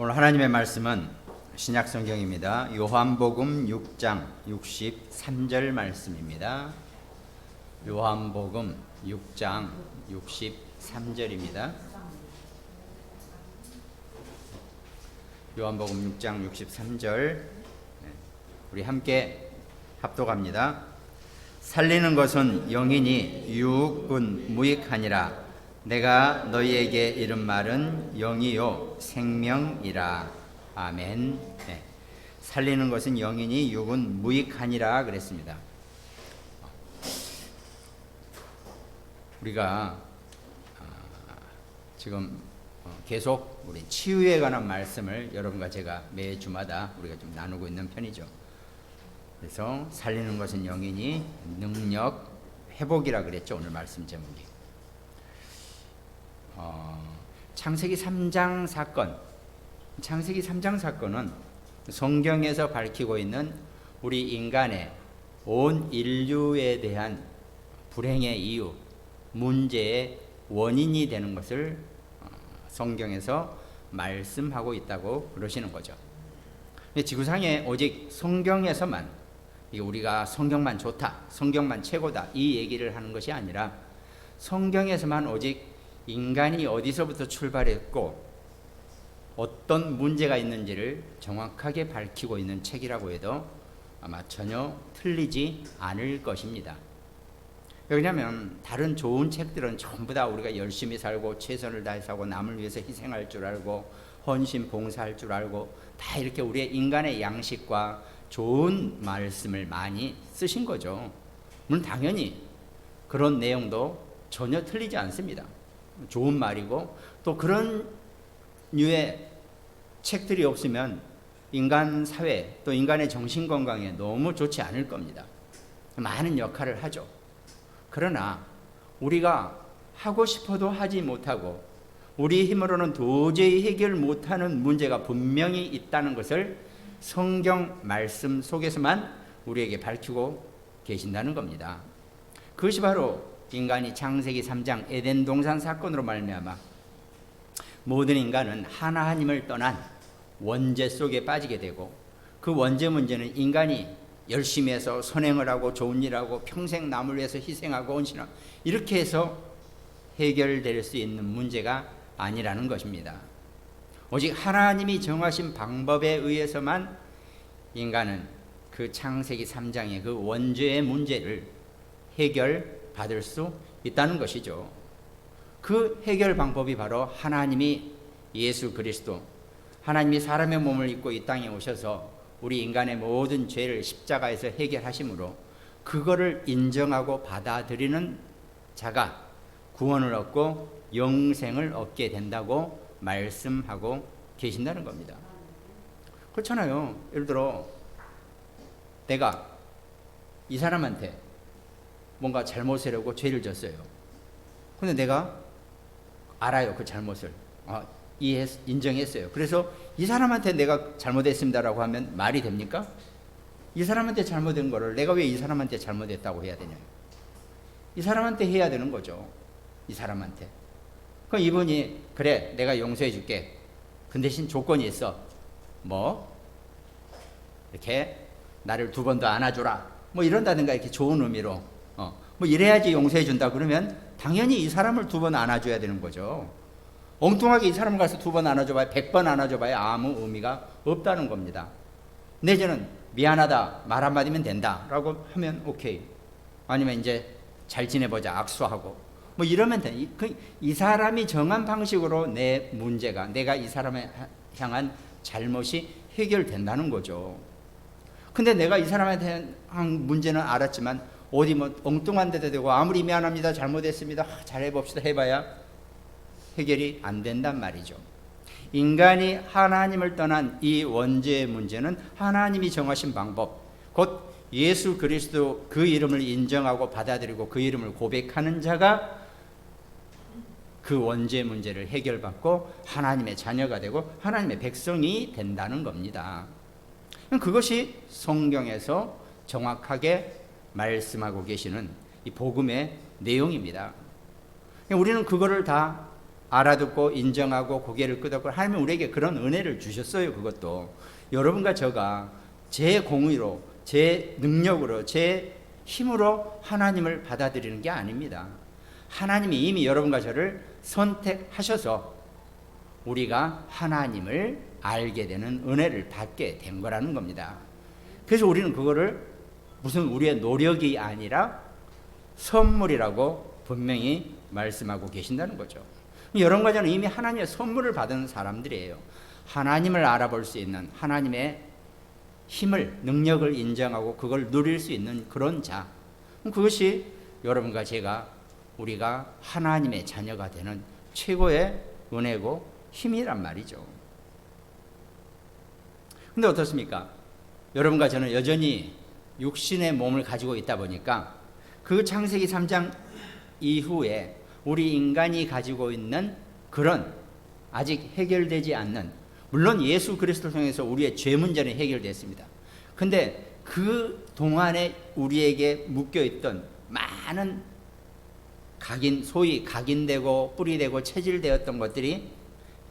오늘 하나님의 말씀은 신약 성경입니다. 요한복음 6장 63절 말씀입니다. 요한복음 6장 63절입니다. 요한복음 6장 63절 우리 함께 합독합니다. 살리는 것은 영이니 육은 무익하니라. 내가 너희에게 이른 말은 영이요 생명이라. 아멘. 네. 살리는 것은 영이니 육은 무익하니라 그랬습니다. 우리가 지금 계속 우리 치유에 관한 말씀을 여러분과 제가 매주마다 우리가 좀 나누고 있는 편이죠. 그래서 살리는 것은 영이니 능력 회복이라 그랬죠. 오늘 말씀 제목이. 창세기 3장 사건. 창세기 3장 사건은 성경에서 밝히고 있는 우리 인간의 온 인류에 대한 불행의 이유, 문제의 원인이 되는 것을 성경에서 말씀하고 있다고 그러시는 거죠. 지구상에 오직 성경에서만, 우리가 성경만 좋다, 성경만 최고다 이 얘기를 하는 것이 아니라 성경에서만 오직 인간이 어디서부터 출발했고 어떤 문제가 있는지를 정확하게 밝히고 있는 책이라고 해도 아마 전혀 틀리지 않을 것입니다. 왜냐하면 다른 좋은 책들은 전부 다 우리가 열심히 살고 최선을 다해서 하고 남을 위해서 희생할 줄 알고 헌신 봉사할 줄 알고 다 이렇게 우리의 인간의 양식과 좋은 말씀을 많이 쓰신 거죠. 물론 당연히 그런 내용도 전혀 틀리지 않습니다. 좋은 말이고, 또 그런 류의 책들이 없으면 인간 사회 또 인간의 정신 건강에 너무 좋지 않을 겁니다. 많은 역할을 하죠. 그러나 우리가 하고 싶어도 하지 못하고 우리 힘으로는 도저히 해결 못하는 문제가 분명히 있다는 것을 성경 말씀 속에서만 우리에게 밝히고 계신다는 겁니다. 그것이 바로 인간이 창세기 3장 에덴 동산 사건으로 말미암아 모든 인간은 하나님을 떠난 원죄 속에 빠지게 되고, 그 원죄 문제는 인간이 열심히 해서 선행을 하고 좋은 일하고 평생 남을 위해서 희생하고 헌신하고 이렇게 해서 해결될 수 있는 문제가 아니라는 것입니다. 오직 하나님이 정하신 방법에 의해서만 인간은 그 창세기 3장의 그 원죄의 문제를 해결받을 수 있다는 것이죠. 그 해결 방법이 바로 하나님이 예수 그리스도, 하나님이 사람의 몸을 입고 이 땅에 오셔서 우리 인간의 모든 죄를 십자가에서 해결하심으로 그거를 인정하고 받아들이는 자가 구원을 얻고 영생을 얻게 된다고 말씀하고 계신다는 겁니다. 그렇잖아요. 예를 들어 내가 이 사람한테 뭔가 잘못을 하고 죄를 졌어요. 근데 내가 알아요. 그 잘못을. 인정했어요. 그래서 이 사람한테 내가 잘못했습니다라고 하면 말이 됩니까? 이 사람한테 잘못된 거를 내가 왜 이 사람한테 잘못했다고 해야 되냐? 이 사람한테 해야 되는 거죠. 이 사람한테. 그럼 이분이 그래 내가 용서해 줄게. 그 대신 조건이 있어. 뭐 이렇게 나를 두 번 더 안아주라. 뭐 이런다든가 이렇게 좋은 의미로 뭐 이래야지 용서해 준다 그러면 당연히 이 사람을 두 번 안아줘야 되는 거죠. 엉뚱하게 이 사람을 가서 두 번 안아줘봐야 100번 안아줘봐야 아무 의미가 없다는 겁니다. 내지는 미안하다 말 한마디면 된다 라고 하면 오케이. 아니면 이제 잘 지내보자 악수하고 뭐 이러면 돼. 이 사람이 정한 방식으로 내 문제가, 내가 이 사람에 향한 잘못이 해결된다는 거죠. 근데 내가 이 사람한테 한 문제는 알았지만 어디 뭐 엉뚱한 데도 되고 아무리 미안합니다 잘못했습니다 잘해봅시다 해봐야 해결이 안 된단 말이죠. 인간이 하나님을 떠난 이 원죄의 문제는 하나님이 정하신 방법, 곧 예수 그리스도 그 이름을 인정하고 받아들이고 그 이름을 고백하는 자가 그 원죄 문제를 해결받고 하나님의 자녀가 되고 하나님의 백성이 된다는 겁니다. 그것이 성경에서 정확하게 말씀하고 계시는 이 복음의 내용입니다. 우리는 그거를 다 알아듣고 인정하고 고개를 끄덕고 하나님은 우리에게 그런 은혜를 주셨어요. 그것도 여러분과 저가 제 공의로, 제 능력으로, 제 힘으로 하나님을 받아들이는 게 아닙니다. 하나님이 이미 여러분과 저를 선택하셔서 우리가 하나님을 알게 되는 은혜를 받게 된 거라는 겁니다. 그래서 우리는 그거를 무슨 우리의 노력이 아니라 선물이라고 분명히 말씀하고 계신다는 거죠. 여러분과 저는 이미 하나님의 선물을 받은 사람들이에요. 하나님을 알아볼 수 있는, 하나님의 힘을, 능력을 인정하고 그걸 누릴 수 있는 그런 자, 그것이 여러분과 제가, 우리가 하나님의 자녀가 되는 최고의 은혜고 힘이란 말이죠. 근데 어떻습니까? 여러분과 저는 여전히 육신의 몸을 가지고 있다 보니까 그 창세기 3장 이후에 우리 인간이 가지고 있는 그런 아직 해결되지 않는, 물론 예수 그리스도를 통해서 우리의 죄 문제는 해결됐습니다. 근데 그 동안에 우리에게 묶여있던 많은 소위 각인되고 뿌리되고 체질되었던 것들이,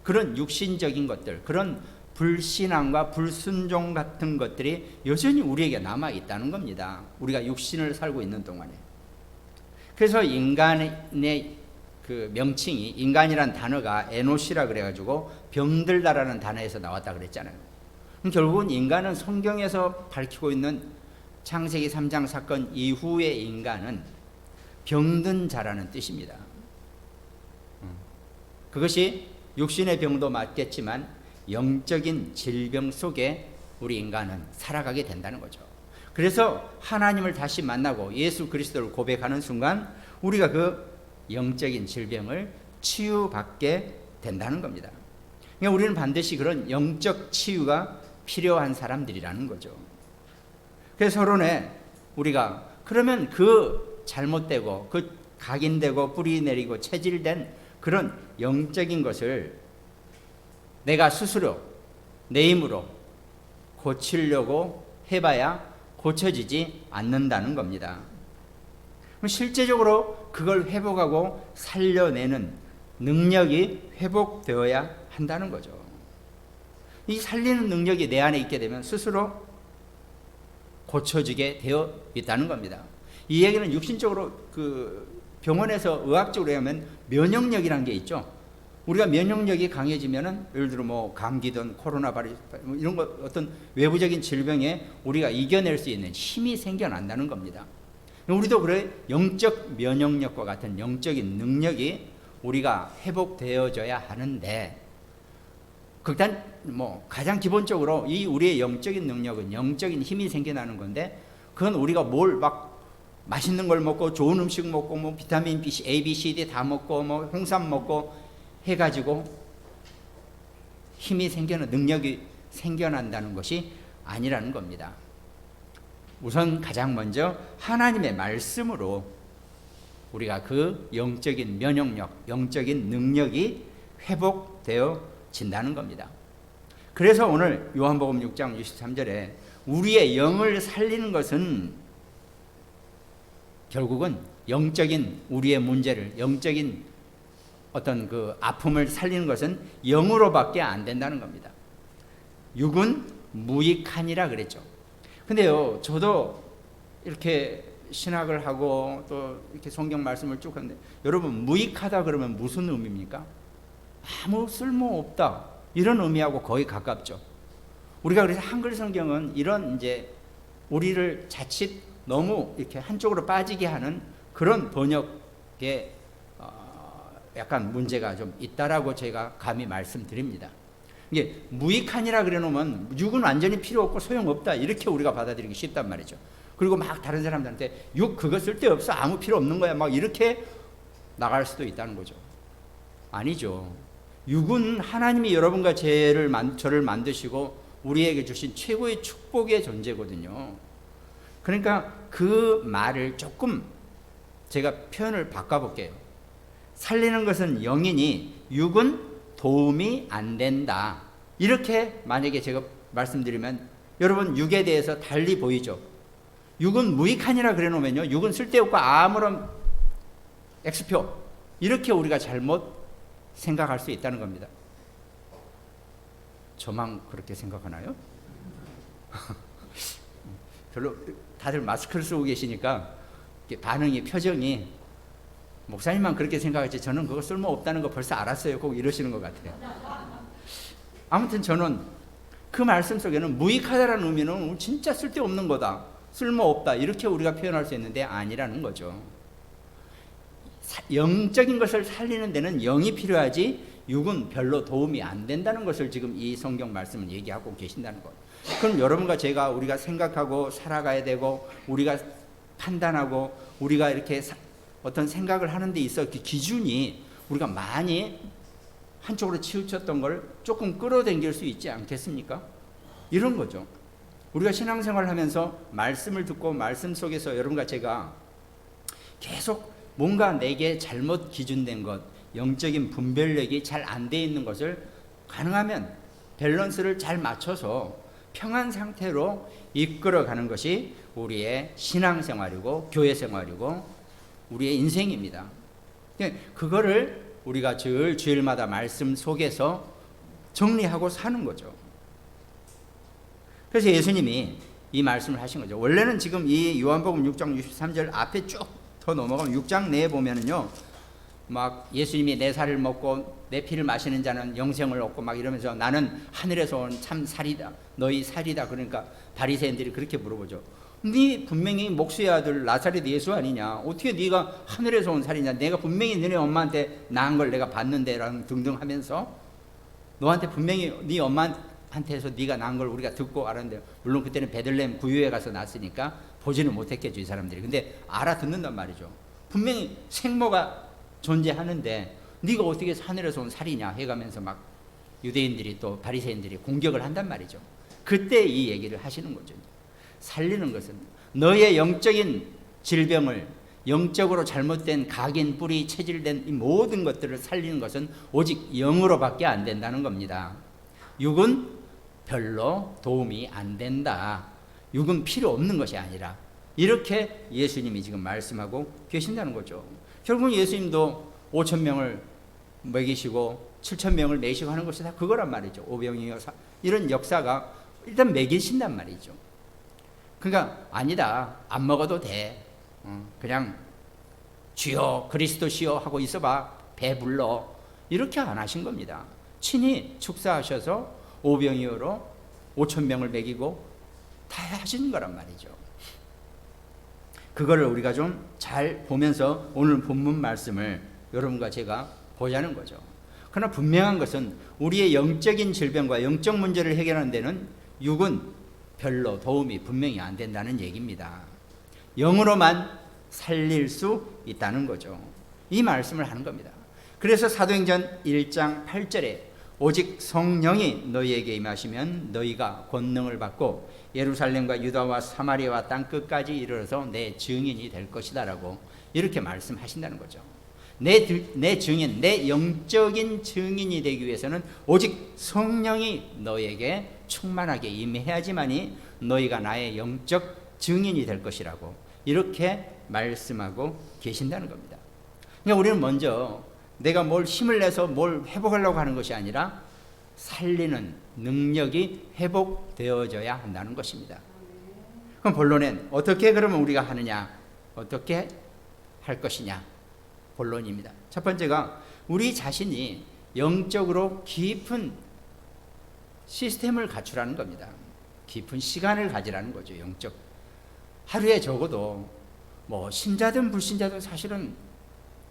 그런 육신적인 것들, 그런 불신앙과 불순종 같은 것들이 여전히 우리에게 남아있다는 겁니다. 우리가 육신을 살고 있는 동안에. 그래서 인간의 그 명칭이, 인간이란 단어가 에노시라 그래가지고 병들다라는 단어에서 나왔다 그랬잖아요. 결국은 인간은 성경에서 밝히고 있는 창세기 3장 사건 이후의 인간은 병든 자라는 뜻입니다. 그것이 육신의 병도 맞겠지만 영적인 질병 속에 우리 인간은 살아가게 된다는 거죠. 그래서 하나님을 다시 만나고 예수 그리스도를 고백하는 순간 우리가 그 영적인 질병을 치유받게 된다는 겁니다. 그러니까 우리는 반드시 그런 영적 치유가 필요한 사람들이라는 거죠. 그래서 서론에 우리가 그러면 그 잘못되고 그 각인되고 뿌리 내리고 체질된 그런 영적인 것을 내가 스스로 내 힘으로 고치려고 해봐야 고쳐지지 않는다는 겁니다. 실제적으로 그걸 회복하고 살려내는 능력이 회복되어야 한다는 거죠. 이 살리는 능력이 내 안에 있게 되면 스스로 고쳐지게 되어 있다는 겁니다. 이 얘기는 육신적으로 그 병원에서 의학적으로 하면 면역력이라는 게 있죠. 우리가 면역력이 강해지면은 예를 들어 뭐 감기든 코로나 바이러스 이런 거 어떤 외부적인 질병에 우리가 이겨낼 수 있는 힘이 생겨난다는 겁니다. 우리도 그래 영적 면역력과 같은 영적인 능력이 우리가 회복되어져야 하는데, 일단 뭐 가장 기본적으로 이 우리의 영적인 능력은 영적인 힘이 생겨나는 건데, 그건 우리가 뭘 막 맛있는 걸 먹고 좋은 음식 먹고 뭐 비타민 B, A, B, C, D 다 먹고 뭐 홍삼 먹고 해가지고 힘이 생겨나는 능력이 생겨난다는 것이 아니라는 겁니다. 우선 가장 먼저 하나님의 말씀으로 우리가 그 영적인 면역력, 영적인 능력이 회복되어진다는 겁니다. 그래서 오늘 요한복음 6장 63절에 우리의 영을 살리는 것은 결국은 영적인 우리의 문제를, 영적인 어떤 그 아픔을 살리는 것은 영으로밖에 안 된다는 겁니다. 육은 무익하니라 그랬죠. 근데요, 저도 이렇게 신학을 하고 또 이렇게 성경 말씀을 쭉 하는데, 여러분 무익하다 그러면 무슨 의미입니까? 아무 쓸모없다 이런 의미하고 거의 가깝죠. 우리가 그래서 한글 성경은 이런 이제 우리를 자칫 너무 이렇게 한쪽으로 빠지게 하는 그런 번역에 약간 문제가 좀 있다라고 제가 감히 말씀드립니다. 이게 무익하니라 그래 놓으면 육은 완전히 필요 없고 소용없다 이렇게 우리가 받아들이기 쉽단 말이죠. 그리고 막 다른 사람들한테 육 그거 쓸데없어, 아무 필요 없는 거야, 막 이렇게 나갈 수도 있다는 거죠. 아니죠. 육은 하나님이 여러분과 저를 만드시고 우리에게 주신 최고의 축복의 존재거든요. 그러니까 그 말을 조금 제가 표현을 바꿔볼게요. 살리는 것은 영이니 육은 도움이 안 된다. 이렇게 만약에 제가 말씀드리면 여러분 육에 대해서 달리 보이죠. 육은 무익하니라 그래 놓으면요, 육은 쓸데없고 아무런 X표 이렇게 우리가 잘못 생각할 수 있다는 겁니다. 저만 그렇게 생각하나요? 별로 다들 마스크를 쓰고 계시니까 반응이, 표정이 목사님만 그렇게 생각하지 저는 그거 쓸모없다는 거 벌써 알았어요. 꼭 이러시는 것 같아요. 아무튼 저는 그 말씀 속에는 무익하다라는 의미는 진짜 쓸데없는 거다, 쓸모없다, 이렇게 우리가 표현할 수 있는데 아니라는 거죠. 영적인 것을 살리는 데는 영이 필요하지 육은 별로 도움이 안 된다는 것을 지금 이 성경 말씀은 얘기하고 계신다는 거예요. 그럼 여러분과 제가, 우리가 생각하고 살아가야 되고 우리가 판단하고 우리가 이렇게 어떤 생각을 하는 데 있어 그 기준이 우리가 많이 한쪽으로 치우쳤던 걸 조금 끌어당길 수 있지 않겠습니까? 이런 거죠. 우리가 신앙생활을 하면서 말씀을 듣고 말씀 속에서 여러분과 제가 계속 뭔가 내게 잘못 기준된 것, 영적인 분별력이 잘 안 돼 있는 것을 가능하면 밸런스를 잘 맞춰서 평안 상태로 이끌어가는 것이 우리의 신앙생활이고 교회생활이고 우리의 인생입니다. 그거를 우리가 늘 주일마다 말씀 속에서 정리하고 사는 거죠. 그래서 예수님이 이 말씀을 하신 거죠. 원래는 지금 이 요한복음 6장 63절 앞에 쭉 더 넘어가면 6장 내에 보면은요, 막 예수님이 내 살을 먹고 내 피를 마시는 자는 영생을 얻고 막 이러면서 나는 하늘에서 온 참 살이다, 너희 살이다. 그러니까 바리새인들이 그렇게 물어보죠. 네 분명히 목수의 아들 나사렛 예수 아니냐, 어떻게 네가 하늘에서 온 살이냐, 내가 분명히 너네 엄마한테 낳은 걸 내가 봤는데 라는 등등 하면서 너한테 분명히 네 엄마한테서 네가 낳은 걸 우리가 듣고 알았는데, 물론 그때는 베들레헴 구유에 가서 낳았으니까 보지는 못했겠죠 이 사람들이. 근데 알아듣는단 말이죠. 분명히 생모가 존재하는데 네가 어떻게 하늘에서 온 살이냐 해가면서 막 유대인들이 또 바리새인들이 공격을 한단 말이죠. 그때 이 얘기를 하시는 거죠. 살리는 것은 너의 영적인 질병을, 영적으로 잘못된 각인, 뿌리, 체질된 이 모든 것들을 살리는 것은 오직 영으로밖에 안 된다는 겁니다. 육은 별로 도움이 안 된다. 육은 필요 없는 것이 아니라, 이렇게 예수님이 지금 말씀하고 계신다는 거죠. 결국 예수님도 5,000명을 먹이시고 7,000명을 내시고 하는 것이 다 그거란 말이죠. 오병이어 이런 역사가 일단 먹이신단 말이죠. 그러니까 아니다, 안 먹어도 돼, 그냥 주여 그리스도시여 하고 있어봐, 배불러, 이렇게 안 하신 겁니다. 친히 축사하셔서 오병이어로 5,000명을 먹이고 다 하시는 거란 말이죠. 그거를 우리가 좀 잘 보면서 오늘 본문 말씀을 여러분과 제가 보자는 거죠. 그러나 분명한 것은 우리의 영적인 질병과 영적 문제를 해결하는 데는 육은 별로 도움이 분명히 안 된다는 얘기입니다. 영으로만 살릴 수 있다는 거죠. 이 말씀을 하는 겁니다. 그래서 사도행전 1장 8절에 오직 성령이 너희에게 임하시면 너희가 권능을 받고 예루살렘과 유다와 사마리아와 땅끝까지 이르러서 내 증인이 될 것이다 라고 이렇게 말씀하신다는 거죠. 내 증인, 내 영적인 증인이 되기 위해서는 오직 성령이 너에게 충만하게 임해야지만이 너희가 나의 영적 증인이 될 것이라고 이렇게 말씀하고 계신다는 겁니다. 그러니까 우리는 먼저 내가 뭘 힘을 내서 뭘 회복하려고 하는 것이 아니라 살리는 능력이 회복되어져야 한다는 것입니다. 그럼 본론엔 어떻게 그러면 우리가 하느냐, 어떻게 할 것이냐, 본론입니다. 첫 번째가 우리 자신이 영적으로 깊은 시스템을 갖추라는 겁니다. 깊은 시간을 가지라는 거죠. 영적 하루에 적어도 뭐 신자든 불신자든, 사실은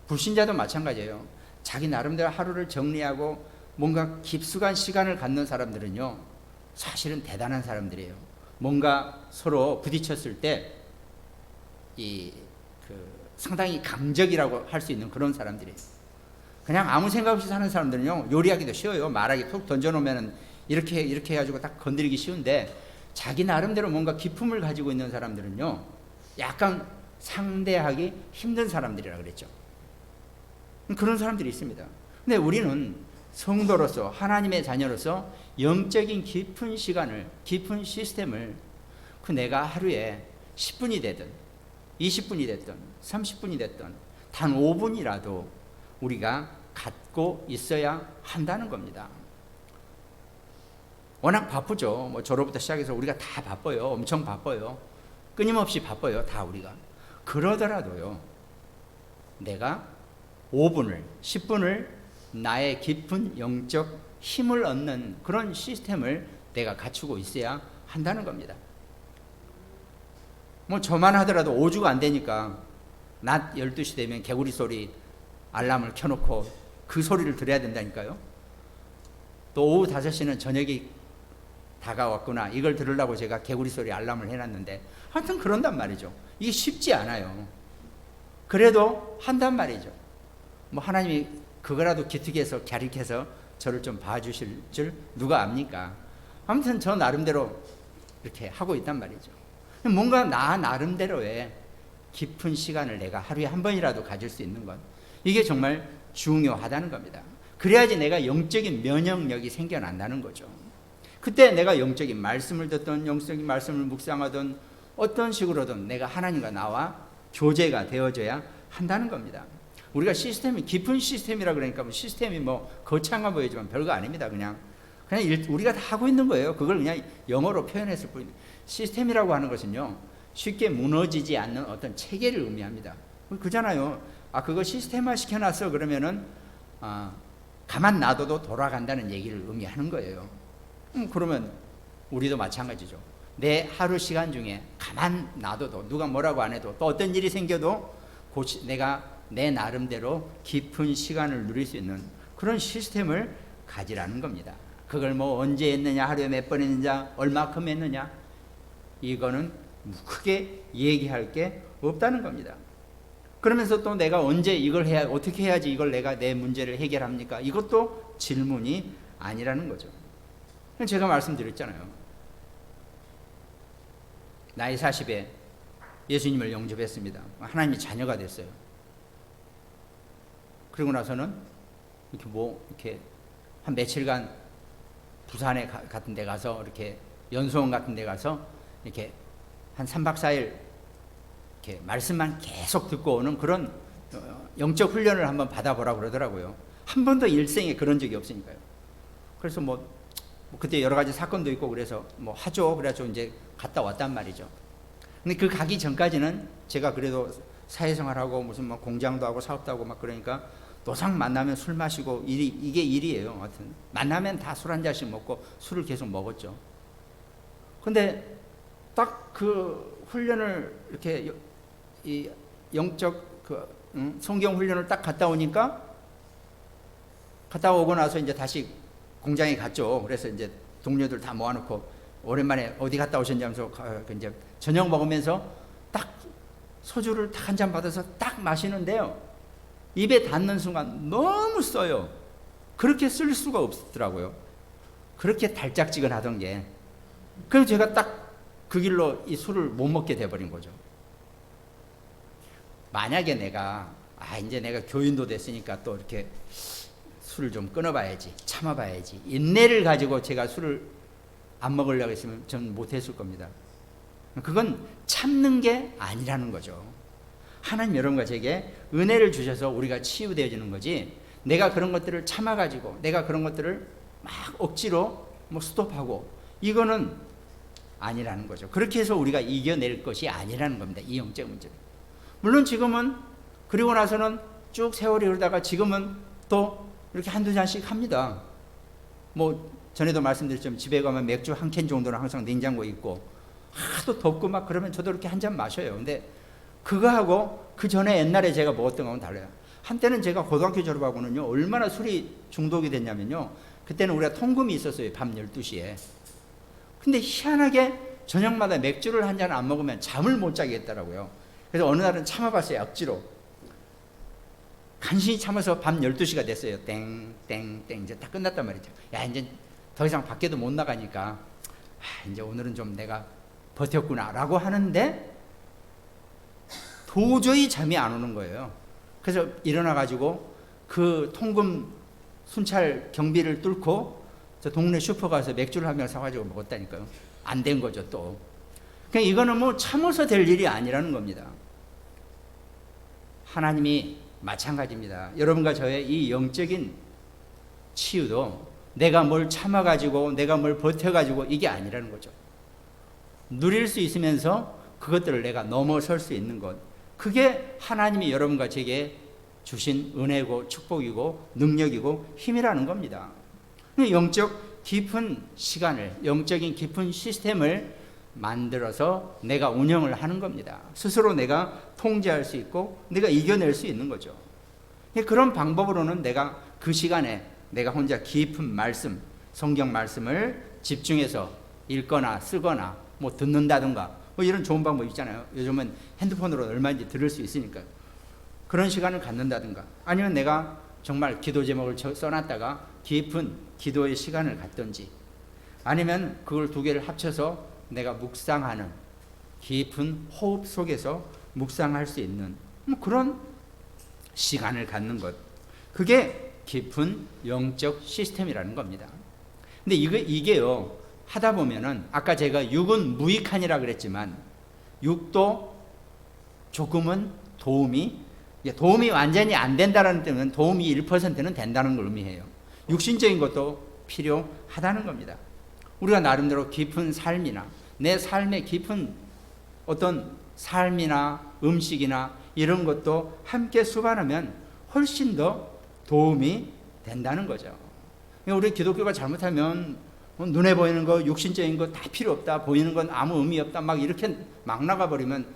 불신자도 마찬가지예요. 자기 나름대로 하루를 정리하고 뭔가 깊숙한 시간을 갖는 사람들은요, 사실은 대단한 사람들이에요. 뭔가 서로 부딪혔을 때 상당히 강적이라고 할 수 있는 그런 사람들이에요. 그냥 아무 생각 없이 사는 사람들은요, 요리하기도 쉬워요. 말하기 툭 던져놓으면 이렇게 해가지고 딱 건드리기 쉬운데, 자기 나름대로 뭔가 기품을 가지고 있는 사람들은요, 약간 상대하기 힘든 사람들이라 그랬죠. 그런 사람들이 있습니다. 근데 우리는 성도로서, 하나님의 자녀로서 영적인 깊은 시간을, 깊은 시스템을 내가 하루에 10분이 되든 20분이 됐든 30분이 됐든 단 5분이라도 우리가 갖고 있어야 한다는 겁니다. 워낙 바쁘죠. 뭐 졸업부터 시작해서 우리가 다 바빠요. 엄청 바빠요. 끊임없이 바빠요. 다 우리가. 그러더라도요. 내가 5분을, 10분을 나의 깊은 영적 힘을 얻는 그런 시스템을 내가 갖추고 있어야 한다는 겁니다. 뭐 저만 하더라도 5주가 안 되니까 낮 12시 되면 개구리 소리 알람을 켜놓고 그 소리를 들어야 된다니까요. 또 오후 5시는 저녁이 다가왔구나. 이걸 들으려고 제가 개구리 소리 알람을 해놨는데 하여튼 그런단 말이죠. 이게 쉽지 않아요. 그래도 한단 말이죠. 뭐 하나님이 그거라도 기특해서 갸륵해서 저를 좀 봐주실 줄 누가 압니까? 아무튼 저 나름대로 이렇게 하고 있단 말이죠. 뭔가 나 나름대로의 깊은 시간을 내가 하루에 한 번이라도 가질 수 있는 건 이게 정말 중요하다는 겁니다. 그래야지 내가 영적인 면역력이 생겨난다는 거죠. 그때 내가 영적인 말씀을 듣던 영적인 말씀을 묵상하던 어떤 식으로든 내가 하나님과 나와 교제가 되어져야 한다는 겁니다. 우리가 시스템이 깊은 시스템이라 그러니까 뭐 시스템이 뭐 거창한 보이지만 별거 아닙니다. 그냥 우리가 다 하고 있는 거예요. 그걸 그냥 영어로 표현했을 뿐입니다. 시스템이라고 하는 것은요, 쉽게 무너지지 않는 어떤 체계를 의미합니다. 그잖아요. 그거 시스템화 시켜놨어. 그러면은 가만 놔둬도 돌아간다는 얘기를 의미하는 거예요. 그러면 우리도 마찬가지죠. 내 하루 시간 중에 가만 놔둬도 누가 뭐라고 안 해도 또 어떤 일이 생겨도 내가 내 나름대로 깊은 시간을 누릴 수 있는 그런 시스템을 가지라는 겁니다. 그걸 뭐 언제 했느냐, 하루에 몇 번 했느냐, 얼마큼 했느냐, 이거는 크게 얘기할 게 없다는 겁니다. 그러면서 또 내가 언제 이걸 해야, 어떻게 해야지 이걸 내가 내 문제를 해결합니까? 이것도 질문이 아니라는 거죠. 제가 말씀드렸잖아요. 나이 40에 예수님을 영접했습니다. 하나님의 자녀가 됐어요. 그리고 나서는 이렇게 한 며칠간 부산에 같은 데 가서 이렇게 연수원 같은 데 가서 이렇게 한 3박 4일 이렇게 말씀만 계속 듣고 오는 그런 영적 훈련을 한번 받아보라고 그러더라고요. 한 번도 일생에 그런 적이 없으니까요. 그래서 뭐 그때 여러 가지 사건도 있고 그래서 뭐 하죠. 그래가지고 이제 갔다 왔단 말이죠. 근데 그 가기 전까지는 제가 그래도 사회생활하고 무슨 뭐 공장도 하고 사업도 하고 막 그러니까 노상 만나면 술 마시고 이게 일이에요. 하여튼 만나면 다 술 한 잔씩 먹고 술을 계속 먹었죠. 근데 딱 그 훈련을 이렇게 이 영적 성경 훈련을 딱 갔다 오니까 갔다 오고 나서 이제 다시 공장에 갔죠. 그래서 이제 동료들 다 모아놓고 오랜만에 어디 갔다 오셨냐면서 이제 저녁 먹으면서 딱 소주를 딱 한 잔 받아서 딱 마시는데요. 입에 닿는 순간 너무 써요. 그렇게 쓸 수가 없더라고요. 그렇게 달짝지근하던 게. 그래서 제가 딱 그 길로 이 술을 못 먹게 돼버린 거죠. 만약에 내가 이제 내가 교인도 됐으니까 또 이렇게 술을 좀 끊어봐야지, 참아봐야지, 인내를 가지고 제가 술을 안 먹으려고 했으면 저는 못했을 겁니다. 그건 참는 게 아니라는 거죠. 하나님 여러분과 제게 은혜를 주셔서 우리가 치유되어지는 거지, 내가 그런 것들을 참아가지고 내가 그런 것들을 막 억지로 뭐 스톱하고 이거는 아니라는 거죠. 그렇게 해서 우리가 이겨낼 것이 아니라는 겁니다. 이 영적 문제는. 물론 지금은 그리고 나서는 쭉 세월이 흐르다가 지금은 또 이렇게 한두 잔씩 합니다. 뭐 전에도 말씀드렸지만 집에 가면 맥주 한 캔 정도는 항상 냉장고에 있고 하도 덥고 막 그러면 저도 이렇게 한 잔 마셔요. 근데 그거하고 그 전에 옛날에 제가 먹었던 거하고는 달라요. 한때는 제가 고등학교 졸업하고는요, 얼마나 술이 중독이 됐냐면요, 그때는 우리가 통금이 있었어요. 밤 12시에. 근데 희한하게 저녁마다 맥주를 한 잔 안 먹으면 잠을 못 자겠더라고요. 그래서 어느 날은 참아봤어요. 억지로. 간신히 참아서 밤 12시가 됐어요. 땡 이제 다 끝났단 말이죠. 야, 이제 더 이상 밖에도 못 나가니까 이제 오늘은 좀 내가 버텼구나 라고 하는데 도저히 잠이 안 오는 거예요. 그래서 일어나 가지고 그 통금 순찰 경비를 뚫고 저 동네 슈퍼 가서 맥주를 한 병 사가지고 먹었다니까요. 안 된 거죠 또. 그러니까 이거는 뭐 참아서 될 일이 아니라는 겁니다. 하나님이 마찬가지입니다. 여러분과 저의 이 영적인 치유도 내가 뭘 참아가지고 내가 뭘 버텨가지고 이게 아니라는 거죠. 누릴 수 있으면서 그것들을 내가 넘어설 수 있는 것, 그게 하나님이 여러분과 제게 주신 은혜고 축복이고 능력이고 힘이라는 겁니다. 영적 깊은 시간을, 영적인 깊은 시스템을 만들어서 내가 운영을 하는 겁니다. 스스로 내가 통제할 수 있고 내가 이겨낼 수 있는 거죠. 그런 방법으로는 내가 그 시간에 내가 혼자 깊은 말씀, 성경 말씀을 집중해서 읽거나 쓰거나 뭐 듣는다든가 뭐 이런 좋은 방법 있잖아요. 요즘은 핸드폰으로 얼마든지 들을 수 있으니까 그런 시간을 갖는다든가, 아니면 내가 정말 기도 제목을 써놨다가 깊은 기도의 시간을 갖든지, 아니면 그걸 두 개를 합쳐서 내가 묵상하는 깊은 호흡 속에서 묵상할 수 있는 그런 시간을 갖는 것, 그게 깊은 영적 시스템이라는 겁니다. 근데 이게요, 하다 보면은 아까 제가 육은 무익하니라 그랬지만 육도 조금은 도움이 완전히 안 된다는 뜻은 도움이 1%는 된다는 걸 의미해요. 육신적인 것도 필요하다는 겁니다. 우리가 나름대로 깊은 삶이나 내 삶의 깊은 어떤 삶이나 음식이나 이런 것도 함께 수반하면 훨씬 더 도움이 된다는 거죠. 우리 기독교가 잘못하면 눈에 보이는 거, 육신적인 거 다 필요 없다, 보이는 건 아무 의미 없다, 막 이렇게 막 나가버리면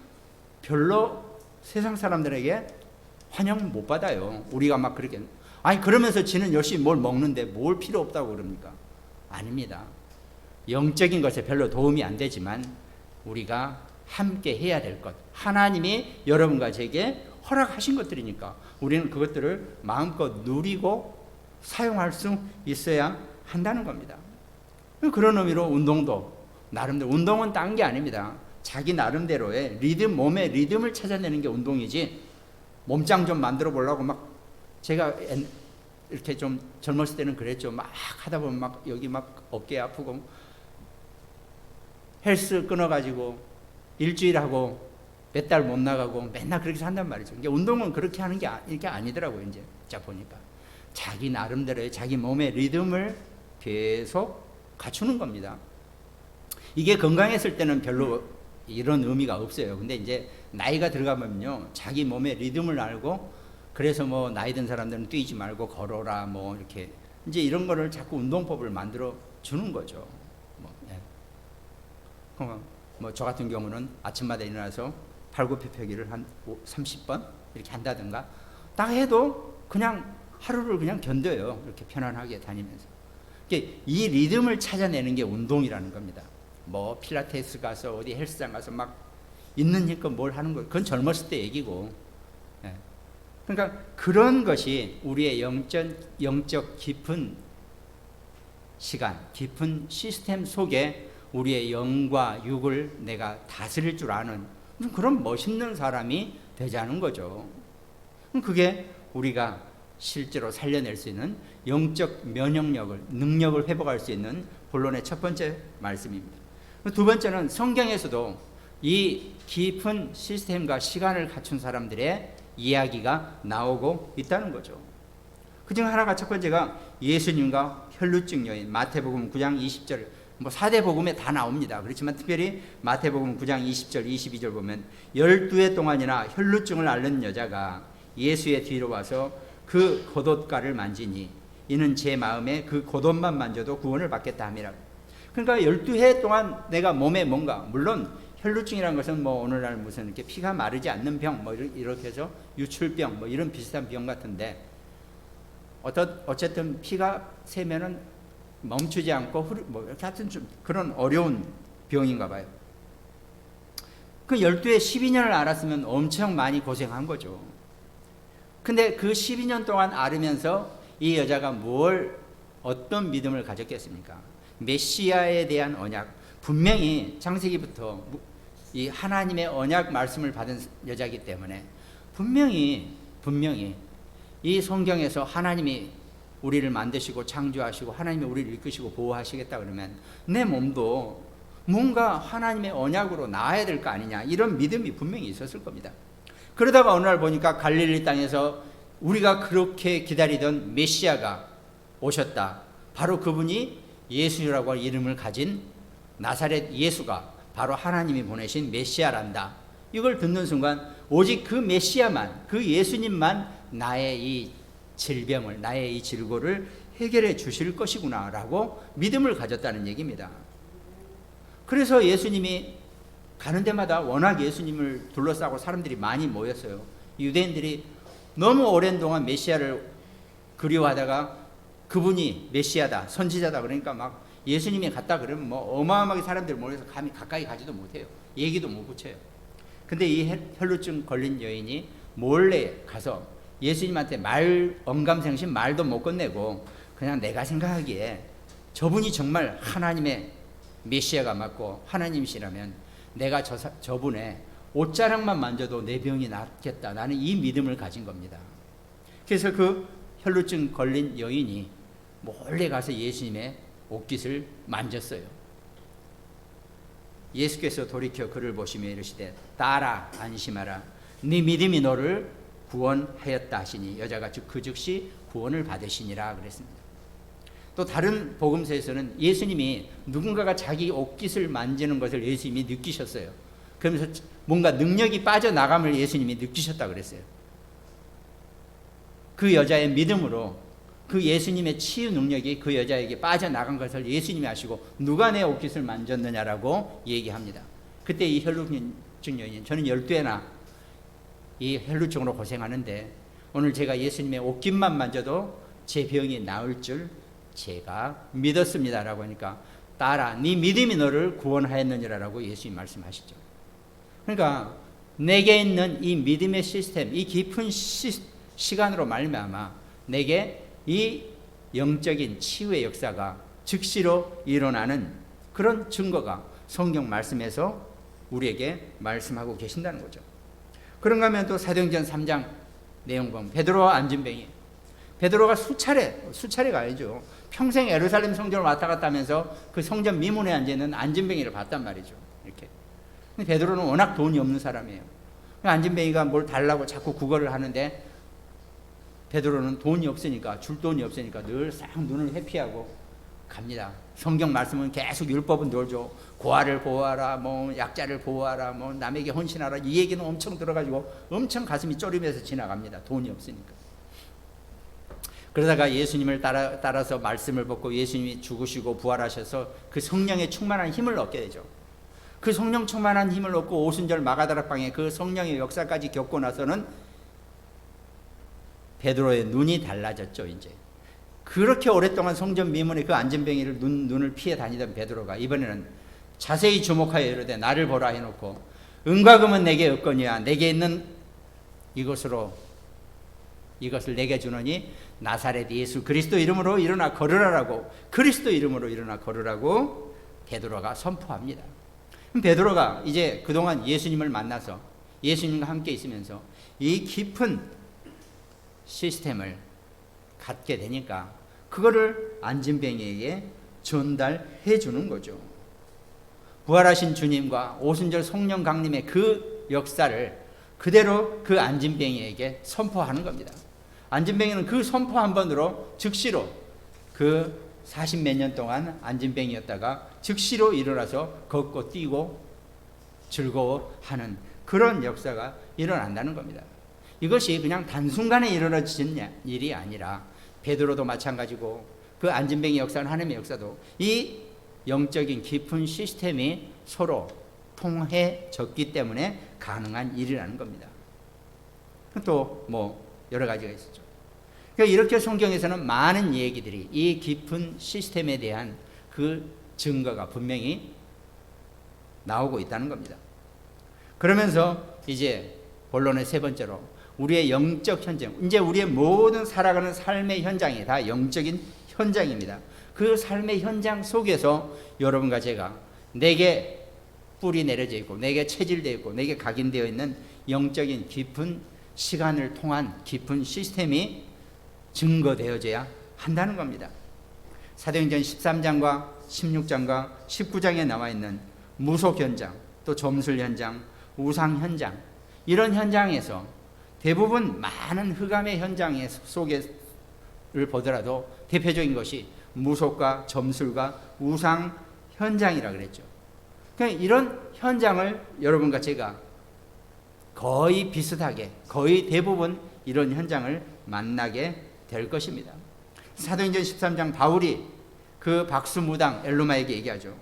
별로 세상 사람들에게 환영 못 받아요. 우리가 막 그렇게, 아니 그러면서 지는 열심히 뭘 먹는데 뭘 필요 없다고 그럽니까? 아닙니다. 영적인 것에 별로 도움이 안 되지만 우리가 함께 해야 될 것, 하나님이 여러분과 제게 허락하신 것들이니까 우리는 그것들을 마음껏 누리고 사용할 수 있어야 한다는 겁니다. 그런 의미로 운동도 나름대로, 운동은 딴 게 아닙니다. 자기 나름대로의 리듬, 몸의 리듬을 찾아내는 게 운동이지, 몸짱 좀 만들어 보려고 막, 제가 이렇게 좀 젊었을 때는 그랬죠. 막 하다 보면 막 여기 막 어깨 아프고 헬스 끊어가지고 일주일 하고 몇 달 못 나가고 맨날 그렇게 산단 말이죠. 이게 운동은 그렇게 하는 게 이게 아니더라고요. 이제 자 보니까 자기 나름대로의 자기 몸의 리듬을 계속 갖추는 겁니다. 이게 건강했을 때는 별로 이런 의미가 없어요. 근데 이제 나이가 들어가면요, 자기 몸의 리듬을 알고, 그래서 뭐 나이 든 사람들은 뛰지 말고 걸어라, 뭐 이렇게 이제 이런 거를 자꾸 운동법을 만들어 주는 거죠. 뭐 저 같은 경우는 아침마다 일어나서 팔굽혀펴기를 한 30번 이렇게 한다든가 딱 해도 그냥 하루를 그냥 견뎌요. 이렇게 편안하게 다니면서. 이 리듬을 찾아내는 게 운동이라는 겁니다. 뭐 필라테스 가서 어디 헬스장 가서 막 있는 힘껏 뭘 하는 거, 그건 젊었을 때 얘기고. 그러니까 그런 것이 우리의 영적 깊은 시간, 깊은 시스템 속에 우리의 영과 육을 내가 다스릴 줄 아는 그런 멋있는 사람이 되자는 거죠. 그게 우리가 실제로 살려낼 수 있는 영적 면역력을, 능력을 회복할 수 있는 본론의 첫 번째 말씀입니다. 두 번째는 성경에서도 이 깊은 시스템과 시간을 갖춘 사람들의 이야기가 나오고 있다는 거죠. 그중 하나가, 첫 번째가 예수님과 혈루증 여인, 마태복음 9장 20절, 뭐 4대 복음에 다 나옵니다. 그렇지만 특별히 마태복음 9장 20절, 22절 보면 12해 동안이나 혈루증을 앓는 여자가 예수의 뒤로 와서 그 겉옷가를 만지니 이는 제 마음에 그 겉옷만 만져도 구원을 받겠다 함이라. 그러니까 12해 동안 내가 몸에 뭔가, 물론 혈루증이라는 것은 뭐 오늘날 무슨 이렇게 피가 마르지 않는 병, 뭐 이렇게 해서 유출병, 뭐 이런 비슷한 병 같은데, 어쨌든 피가 새면은 멈추지 않고 뭐 이렇게 하여튼 좀 그런 어려운 병인가 봐요. 그 12해 12년을 앓았으면 엄청 많이 고생한 거죠. 근데 그 12년 동안 앓으면서 이 여자가 어떤 믿음을 가졌겠습니까? 메시아에 대한 언약, 분명히 창세기부터 이 하나님의 언약 말씀을 받은 여자이기 때문에 분명히 이 성경에서 하나님이 우리를 만드시고 창조하시고 하나님이 우리를 이끄시고 보호하시겠다 그러면 내 몸도 뭔가 하나님의 언약으로 나아야 될 거 아니냐, 이런 믿음이 분명히 있었을 겁니다. 그러다가 어느 날 보니까 갈릴리 땅에서 우리가 그렇게 기다리던 메시아가 오셨다. 바로 그분이 예수라고 이름을 가진 나사렛 예수가 바로 하나님이 보내신 메시아란다. 이걸 듣는 순간 오직 그 메시아만, 그 예수님만 나의 이 질병을, 나의 이 질고를 해결해 주실 것이구나 라고 믿음을 가졌다는 얘기입니다. 그래서 예수님이 가는 데마다 워낙 예수님을 둘러싸고 사람들이 많이 모였어요. 유대인들이 너무 오랜 동안 메시아를 그리워하다가 그분이 메시아다, 선지자다 그러니까 막 예수님이 갔다 그러면 뭐 어마어마하게 사람들 모여서 감히 가까이 가지도 못해요. 얘기도 못 붙여요. 근데 이 혈루증 걸린 여인이 몰래 가서 예수님한테 언감생심 말도 못 건네고 그냥 내가 생각하기에 저분이 정말 하나님의 메시아가 맞고 하나님이시라면 내가 저분의 옷자락만 만져도 내 병이 낫겠다. 나는 이 믿음을 가진 겁니다. 그래서 그 혈루증 걸린 여인이 몰래 가서 예수님의 옷깃을 만졌어요. 예수께서 돌이켜 그를 보시며 이르시되 딸아 안심하라 네 믿음이 너를 구원하였다 하시니 여자가 그 즉시 구원을 받으시니라 그랬습니다. 또 다른 복음서에서는 예수님이 누군가가 자기 옷깃을 만지는 것을 예수님이 느끼셨어요. 그러면서 뭔가 능력이 빠져나감을 예수님이 느끼셨다 그랬어요. 그 여자의 믿음으로 그 예수님의 치유 능력이 그 여자에게 빠져나간 것을 예수님이 아시고 누가 내 옷깃을 만졌느냐라고 얘기합니다. 그때 이 혈루증 여인, 저는 12회나 이 혈루증으로 고생하는데 오늘 제가 예수님의 옷깃만 만져도 제 병이 나을 줄 제가 믿었습니다 라고 하니까 딸아 네 믿음이 너를 구원하였느니라라고 예수님 말씀하시죠. 그러니까 내게 있는 이 믿음의 시스템, 이 깊은 시간으로 말미암아 내게 이 영적인 치유의 역사가 즉시로 일어나는 그런 증거가 성경 말씀에서 우리에게 말씀하고 계신다는 거죠. 그런가 하면 또 사도행전 3장 내용 보면 베드로와 안진뱅이, 베드로가 수차례가 아니죠. 평생 예루살렘 성전을 왔다 갔다 하면서 그 성전 미문에 앉아있는 안진뱅이를 봤단 말이죠. 이렇게. 근데 베드로는 워낙 돈이 없는 사람이에요. 안진뱅이가 뭘 달라고 자꾸 구걸을 하는데 베드로는 돈이 없으니까, 줄 돈이 없으니까 늘 싹 눈을 회피하고 갑니다. 성경 말씀은 계속 율법은 놀죠. 고아를 보호하라, 뭐 약자를 보호하라, 뭐 남에게 헌신하라, 이 얘기는 엄청 들어가지고 엄청 가슴이 쪼리면서 지나갑니다. 돈이 없으니까. 그러다가 예수님을 따라서 말씀을 받고 예수님이 죽으시고 부활하셔서 그 성령의 충만한 힘을 얻게 되죠. 그 성령 충만한 힘을 얻고 오순절 마가다락방에 그 성령의 역사까지 겪고 나서는 베드로의 눈이 달라졌죠. 이제 그렇게 오랫동안 성전 미문에 그 안진뱅이를 눈을 피해 다니던 베드로가 이번에는 자세히 주목하여 이르되 나를 보라 해놓고 은과 금은 내게 없거니와 내게 있는 이것을 내게 주노니 나사렛 예수 그리스도 이름으로 일어나 걸으라라고, 그리스도 이름으로 일어나 걸으라고 베드로가 선포합니다. 그럼 베드로가 이제 그동안 예수님을 만나서 예수님과 함께 있으면서 이 깊은 시스템을 갖게 되니까 그거를 안진뱅이에게 전달해 주는 거죠. 부활하신 주님과 오순절 성령 강림의 그 역사를 그대로 그 안진뱅이에게 선포하는 겁니다. 안진뱅이는 그 선포 한 번으로 즉시로 그 40몇 년 동안 안진뱅이였다가 즉시로 일어나서 걷고 뛰고 즐거워하는 그런 역사가 일어난다는 겁니다. 이것이 그냥 단순간에 일어나진 일이 아니라 베드로도 마찬가지고 그 안진뱅이 역사는 하나님의 역사도 이 영적인 깊은 시스템이 서로 통해졌기 때문에 가능한 일이라는 겁니다. 또 뭐 여러 가지가 있었죠. 그러니까 이렇게 성경에서는 많은 얘기들이 이 깊은 시스템에 대한 그 증거가 분명히 나오고 있다는 겁니다. 그러면서 이제 본론의 세 번째로 우리의 영적 현장, 이제 우리의 모든 살아가는 삶의 현장이 다 영적인 현장입니다. 그 삶의 현장 속에서 여러분과 제가 내게 뿌리 내려져 있고 내게 체질되어 있고 내게 각인되어 있는 영적인 깊은 시간을 통한 깊은 시스템이 증거되어져야 한다는 겁니다. 사도행전 13장과 16장과 19장에 나와 있는 무속 현장, 또 점술 현장, 우상 현장, 이런 현장에서 대부분 많은 흑암의 현장 속에를 보더라도 대표적인 것이 무속과 점술과 우상 현장이라 그랬죠. 그러니까 이런 현장을 여러분과 제가 거의 비슷하게, 거의 대부분 이런 현장을 만나게 될 것입니다. 사도행전 13장 바울이 그 박수무당 엘루마에게 얘기하죠.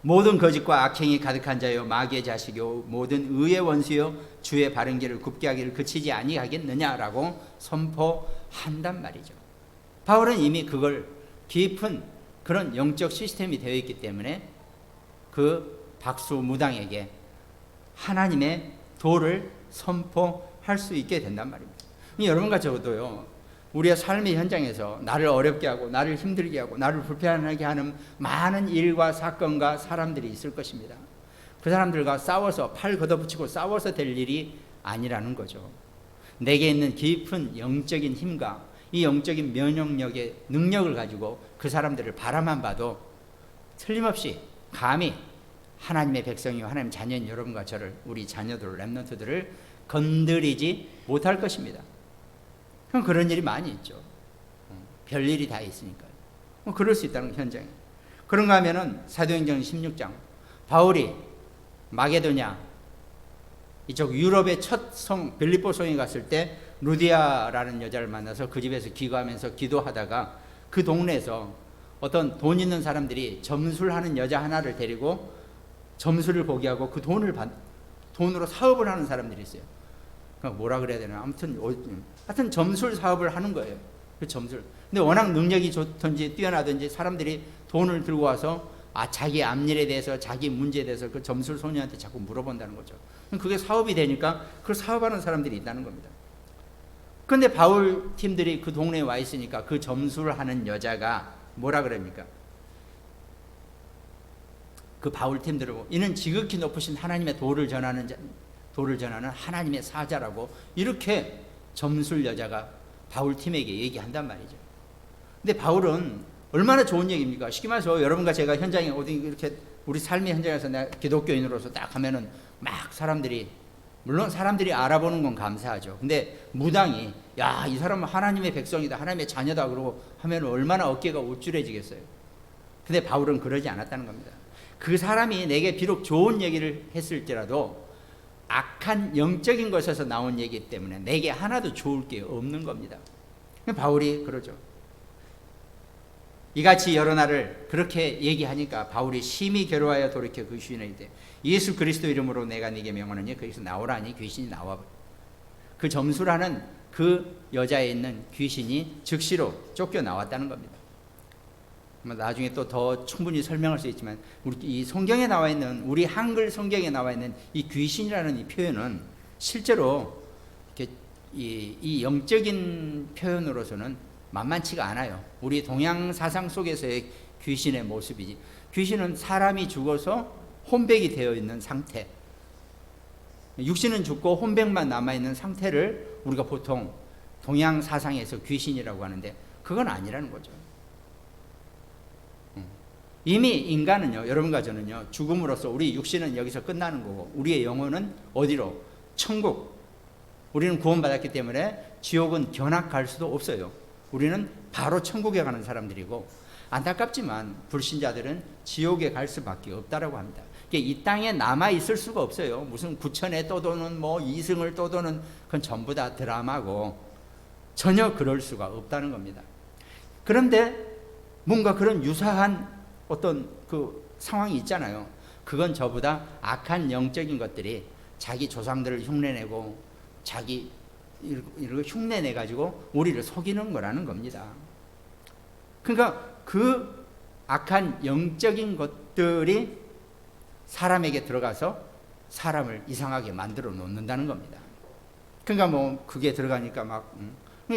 모든 거짓과 악행이 가득한 자여 마귀의 자식이요 모든 의의 원수여 주의 바른 길을 굽게 하기를 그치지 아니하겠느냐라고 선포한단 말이죠. 바울은 이미 그걸 깊은 그런 영적 시스템이 되어 있기 때문에 그 박수무당에게 하나님의 도를 선포할 수 있게 된단 말입니다. 여러분과 저도요, 우리의 삶의 현장에서 나를 어렵게 하고 나를 힘들게 하고 나를 불편하게 하는 많은 일과 사건과 사람들이 있을 것입니다. 그 사람들과 싸워서 팔 걷어붙이고 싸워서 될 일이 아니라는 거죠. 내게 있는 깊은 영적인 힘과 이 영적인 면역력의 능력을 가지고 그 사람들을 바라만 봐도 틀림없이 감히 하나님의 백성이요 하나님 자녀인 여러분과 저를, 우리 자녀들, 렘넌트들을 건드리지 못할 것입니다. 그럼 그런 일이 많이 있죠. 별일이 다 있으니까요. 그럴 수 있다는 현장에. 그런가 하면은 사도행전 16장 바울이 마게도냐 이쪽 유럽의 첫 성 빌립보 성에 갔을 때 루디아라는 여자를 만나서 그 집에서 기거하면서 기도하다가 그 동네에서 어떤 돈 있는 사람들이 점술하는 여자 하나를 데리고 점술을 보게 하고 그 돈으로 사업을 하는 사람들이 있어요. 그러니까 뭐라 그래야 되나? 하여튼 점술 사업을 하는 거예요. 그 점술. 근데 워낙 능력이 좋든지 뛰어나든지 사람들이 돈을 들고 와서 자기 앞일에 대해서 자기 문제에 대해서 그 점술 소녀한테 자꾸 물어본다는 거죠. 그게 사업이 되니까 그걸 사업하는 사람들이 있다는 겁니다. 그런데 바울 팀들이 그 동네에 와 있으니까 그 점술하는 여자가 뭐라 그럽니까? 그 바울 팀들을 보고 이는 지극히 높으신 하나님의 도를 전하는 하나님의 사자라고 이렇게 점술 여자가 바울 팀에게 얘기한단 말이죠. 근데 바울은 얼마나 좋은 얘기입니까? 쉽게 말해서 여러분과 제가 현장에 어디 이렇게 우리 삶의 현장에서 내가 기독교인으로서 딱 하면은 막 사람들이, 물론 사람들이 알아보는 건 감사하죠. 근데 무당이 야, 이 사람은 하나님의 백성이다, 하나님의 자녀다 그러고 하면 얼마나 어깨가 우쭐해지겠어요. 근데 바울은 그러지 않았다는 겁니다. 그 사람이 내게 비록 좋은 얘기를 했을지라도 악한 영적인 것에서 나온 얘기 때문에 내게 하나도 좋을 게 없는 겁니다. 바울이 그러죠. 이같이 여러 날을 그렇게 얘기하니까 바울이 심히 괴로워하여 돌이켜 그 귀신에 이르되 예수 그리스도 이름으로 내가 네게 명하노니 거기서 나오라니 귀신이 나와버려. 그 점수라는 그 여자에 있는 귀신이 즉시로 쫓겨나왔다는 겁니다. 나중에 또 더 충분히 설명할 수 있지만 우리 이 성경에 나와 있는, 우리 한글 성경에 나와 있는 이 귀신이라는 이 표현은 실제로 이렇게 이 영적인 표현으로서는 만만치가 않아요. 우리 동양 사상 속에서의 귀신의 모습이지. 귀신은 사람이 죽어서 혼백이 되어 있는 상태, 육신은 죽고 혼백만 남아있는 상태를 우리가 보통 동양 사상에서 귀신이라고 하는데 그건 아니라는 거죠. 이미 인간은요, 여러분과 저는요, 죽음으로써 우리 육신은 여기서 끝나는 거고 우리의 영혼은 어디로? 천국. 우리는 구원받았기 때문에 지옥은 견학 갈 수도 없어요. 우리는 바로 천국에 가는 사람들이고, 안타깝지만 불신자들은 지옥에 갈 수밖에 없다라고 합니다. 이 땅에 남아 있을 수가 없어요. 무슨 구천에 떠도는 뭐 이승을 떠도는 그건 전부 다 드라마고 전혀 그럴 수가 없다는 겁니다. 그런데 뭔가 그런 유사한 어떤 그 상황이 있잖아요. 그건 저보다 악한 영적인 것들이 자기 조상들을 흉내내고 자기 이렇게 흉내내 가지고 우리를 속이는 거라는 겁니다. 그러니까 그 악한 영적인 것들이 사람에게 들어가서 사람을 이상하게 만들어 놓는다는 겁니다. 그러니까 뭐 그게 들어가니까 막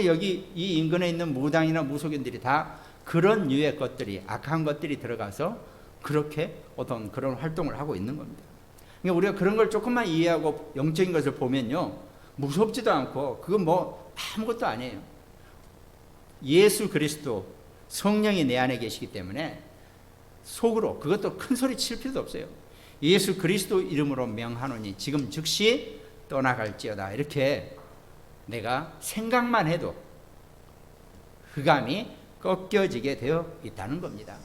여기 이 인근에 있는 무당이나 무속인들이 다 그런 유의 것들이, 악한 것들이 들어가서 그렇게 어떤 그런 활동을 하고 있는 겁니다. 그러니까 우리가 그런 걸 조금만 이해하고 영적인 것을 보면요, 무섭지도 않고 그건 뭐 아무것도 아니에요. 예수 그리스도 성령이 내 안에 계시기 때문에 속으로, 그것도 큰 소리 칠 필요도 없어요. 예수 그리스도 이름으로 명하노니 지금 즉시 떠나갈지어다. 이렇게 내가 생각만 해도 흑암이 꺾여지게 되어 있다는 겁니다.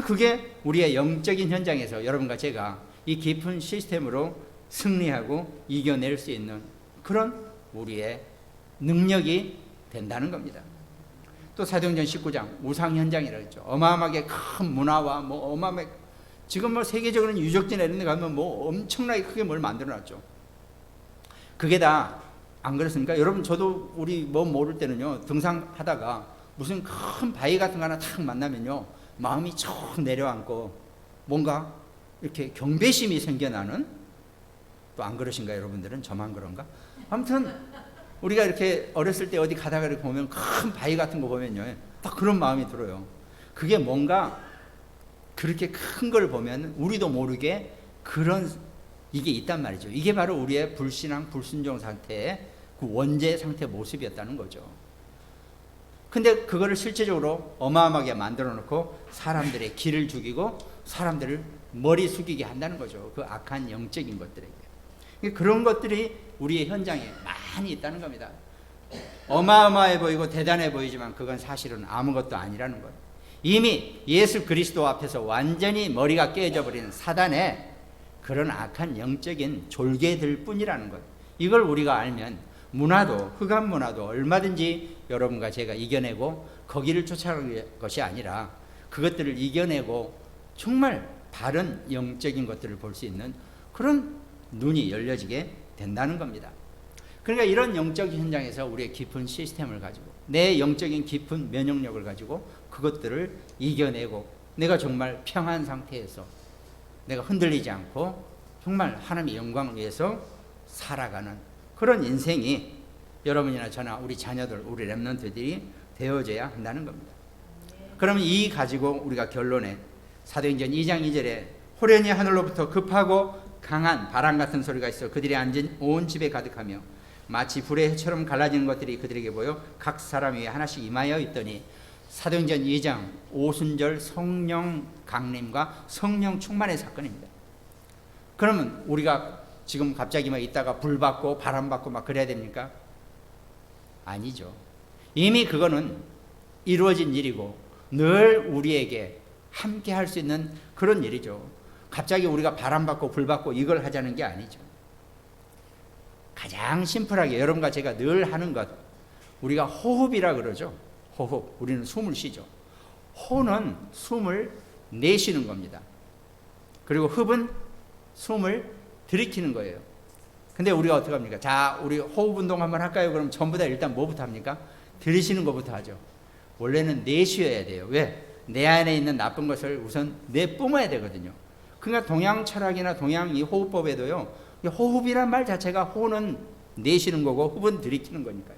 그게 우리의 영적인 현장에서 여러분과 제가 이 깊은 시스템으로 승리하고 이겨낼 수 있는 그런 우리의 능력이 된다는 겁니다. 또 사도행전 19장 우상 현장이라고 했죠. 어마어마하게 큰 문화와 뭐 어마어마하게 지금 뭐 세계적으로는 유적지나 이런 데 가면 뭐 엄청나게 크게 뭘 만들어 놨죠. 그게 다 안 그렇습니까? 여러분 저도 우리 뭐 모를 때는요 등산하다가 무슨 큰 바위 같은 거 하나 탁 만나면요 마음이 쭉 내려앉고 뭔가 이렇게 경배심이 생겨나는, 또 안 그러신가요? 여러분들은 저만 그런가? 아무튼 우리가 이렇게 어렸을 때 어디 가다가 이렇게 보면 큰 바위 같은 거 보면요 딱 그런 마음이 들어요. 그게 뭔가 그렇게 큰 걸 보면 우리도 모르게 그런 이게 있단 말이죠. 이게 바로 우리의 불신앙, 불순종 상태의 그 원죄 상태 모습이었다는 거죠. 근데 그거를 실제적으로 어마어마하게 만들어 놓고 사람들의 길을 죽이고 사람들을 머리 숙이게 한다는 거죠. 그 악한 영적인 것들에게. 그런 것들이 우리의 현장에 많이 있다는 겁니다. 어마어마해 보이고 대단해 보이지만 그건 사실은 아무것도 아니라는 거예요. 이미 예수 그리스도 앞에서 완전히 머리가 깨져 버린 사단의 그런 악한 영적인 졸개들 뿐이라는 것. 이걸 우리가 알면 문화도, 흑암 문화도 얼마든지 여러분과 제가 이겨내고 거기를 쫓아가는 것이 아니라 그것들을 이겨내고 정말 바른 영적인 것들을 볼 수 있는 그런 눈이 열려지게 된다는 겁니다. 그러니까 이런 영적인 현장에서 우리의 깊은 시스템을 가지고 내 영적인 깊은 면역력을 가지고 그것들을 이겨내고 내가 정말 평안 상태에서 내가 흔들리지 않고 정말 하나님의 영광을 위해서 살아가는 그런 인생이 여러분이나 저나 우리 자녀들, 우리 렘넌트들이 되어져야 한다는 겁니다. 그러면 이 가지고 우리가 결론에 사도행전 2장 2절에 호련히 하늘로부터 급하고 강한 바람 같은 소리가 있어 그들이 앉은 온 집에 가득하며 마치 불의 해처럼 갈라지는 것들이 그들에게 보여 각 사람 위에 하나씩 임하여 있더니 사도행전 2장 오순절 성령 강림과 성령 충만의 사건입니다. 그러면 우리가 지금 갑자기 막 있다가 불 받고 바람 받고 막 그래야 됩니까? 아니죠. 이미 그거는 이루어진 일이고 늘 우리에게 함께 할 수 있는 그런 일이죠. 갑자기 우리가 바람 받고 불 받고 이걸 하자는 게 아니죠. 가장 심플하게 여러분과 제가 늘 하는 것, 우리가 호흡이라 그러죠. 호흡. 우리는 숨을 쉬죠. 호는 숨을 내쉬는 겁니다. 그리고 흡은 숨을 들이키는 거예요. 근데 우리가 어떻게 합니까? 자, 우리 호흡 운동 한번 할까요? 그럼 전부 다 일단 뭐부터 합니까? 들이쉬는 것부터 하죠. 원래는 내쉬어야 돼요. 왜? 내 안에 있는 나쁜 것을 우선 내뿜어야 되거든요. 그러니까 동양 철학이나 동양 이 호흡법에도요, 호흡이란 말 자체가 호는 내쉬는 거고 흡은 들이키는 거니까요.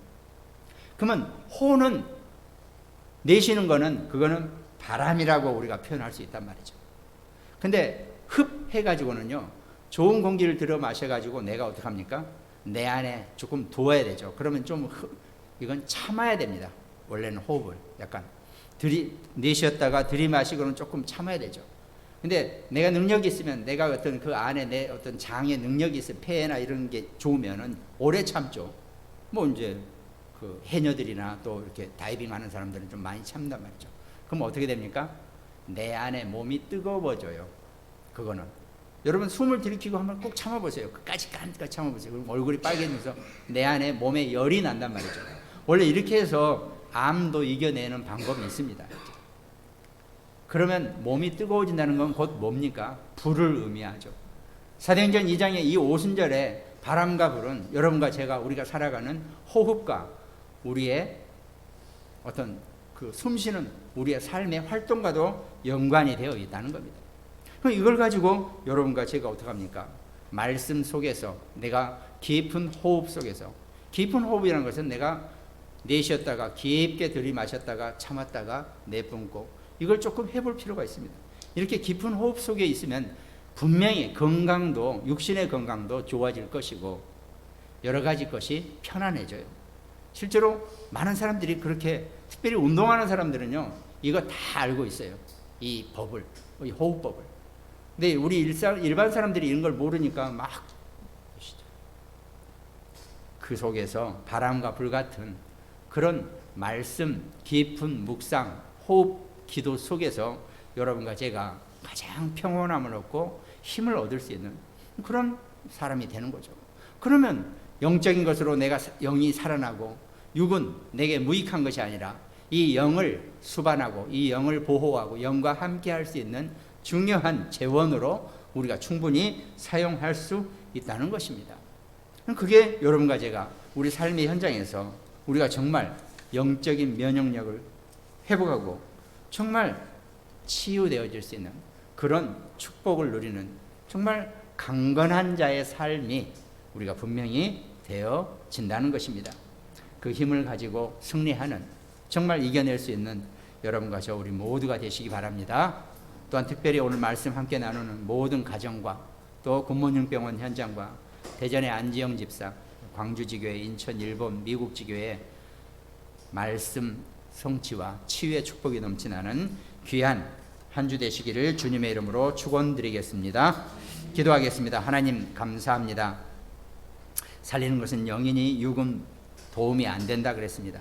그러면 호는 내쉬는 거는 그거는 바람이라고 우리가 표현할 수 있단 말이죠. 근데 흡 해가지고는요, 좋은 공기를 들어 마셔가지고 내가 어떻게 합니까? 내 안에 조금 두어야 되죠. 그러면 좀 이건 참아야 됩니다. 원래는 호흡을 약간 내쉬었다가 들이마시고는 조금 참아야 되죠. 근데 내가 능력이 있으면 내가 어떤 그 안에 내 어떤 장의 능력이 있으면 폐나 이런 게 좋으면은 오래 참죠. 뭐 이제 그 해녀들이나 또 이렇게 다이빙 하는 사람들은 좀 많이 참단 말이죠. 그럼 어떻게 됩니까? 내 안에 몸이 뜨거워져요. 그거는. 여러분 숨을 들이키고 한번 꼭 참아보세요. 끝까지 참아보세요. 그럼 얼굴이 빨개지면서 내 안에 몸에 열이 난단 말이죠. 원래 이렇게 해서 암도 이겨내는 방법이 있습니다. 그러면 몸이 뜨거워진다는 건 곧 뭡니까? 불을 의미하죠. 사도행전 2장의 이 오순절에 바람과 불은 여러분과 제가 우리가 살아가는 호흡과 우리의 어떤 그 숨쉬는 우리의 삶의 활동과도 연관이 되어 있다는 겁니다. 그럼 이걸 가지고 여러분과 제가 어떻게 합니까? 말씀 속에서 내가 깊은 호흡 속에서, 깊은 호흡이라는 것은 내가 내쉬었다가 깊게 들이마셨다가 참았다가 내뿜고 이걸 조금 해볼 필요가 있습니다. 이렇게 깊은 호흡 속에 있으면 분명히 건강도, 육신의 건강도 좋아질 것이고 여러 가지 것이 편안해져요. 실제로 많은 사람들이 그렇게, 특별히 운동하는 사람들은요 이거 다 알고 있어요. 이 법을, 이 호흡법을. 근데 우리 일반 사람들이 이런 걸 모르니까 막 그 속에서 바람과 불 같은 그런 말씀, 깊은 묵상, 호흡, 기도 속에서 여러분과 제가 가장 평온함을 얻고 힘을 얻을 수 있는 그런 사람이 되는 거죠. 그러면 영적인 것으로 내가 영이 살아나고 육은 내게 무익한 것이 아니라 이 영을 수반하고 이 영을 보호하고 영과 함께 할 수 있는 중요한 재원으로 우리가 충분히 사용할 수 있다는 것입니다. 그게 여러분과 제가 우리 삶의 현장에서 우리가 정말 영적인 면역력을 회복하고 정말 치유되어질 수 있는 그런 축복을 누리는 정말 강건한 자의 삶이 우리가 분명히 되어진다는 것입니다. 그 힘을 가지고 승리하는 정말 이겨낼 수 있는 여러분과 저 우리 모두가 되시기 바랍니다. 또한 특별히 오늘 말씀 함께 나누는 모든 가정과 또 굿모닝병원 현장과 대전의 안지영 집사, 광주지교회, 인천, 일본, 미국 지교회 말씀 성취와 치유의 축복이 넘치나는 귀한 한 주 되시기를 주님의 이름으로 축원드리겠습니다. 기도하겠습니다. 하나님 감사합니다. 살리는 것은 영이니 육은 도움이 안 된다 그랬습니다.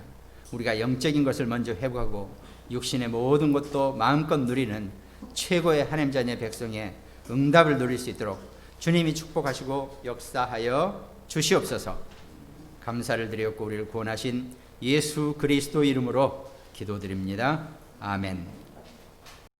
우리가 영적인 것을 먼저 회복하고 육신의 모든 것도 마음껏 누리는 최고의 하나님 자녀의 백성의 응답을 누릴 수 있도록 주님이 축복하시고 역사하여 주시옵소서. 감사를 드렸고 우리를 구원하신 예수 그리스도 이름으로 기도드립니다. 아멘.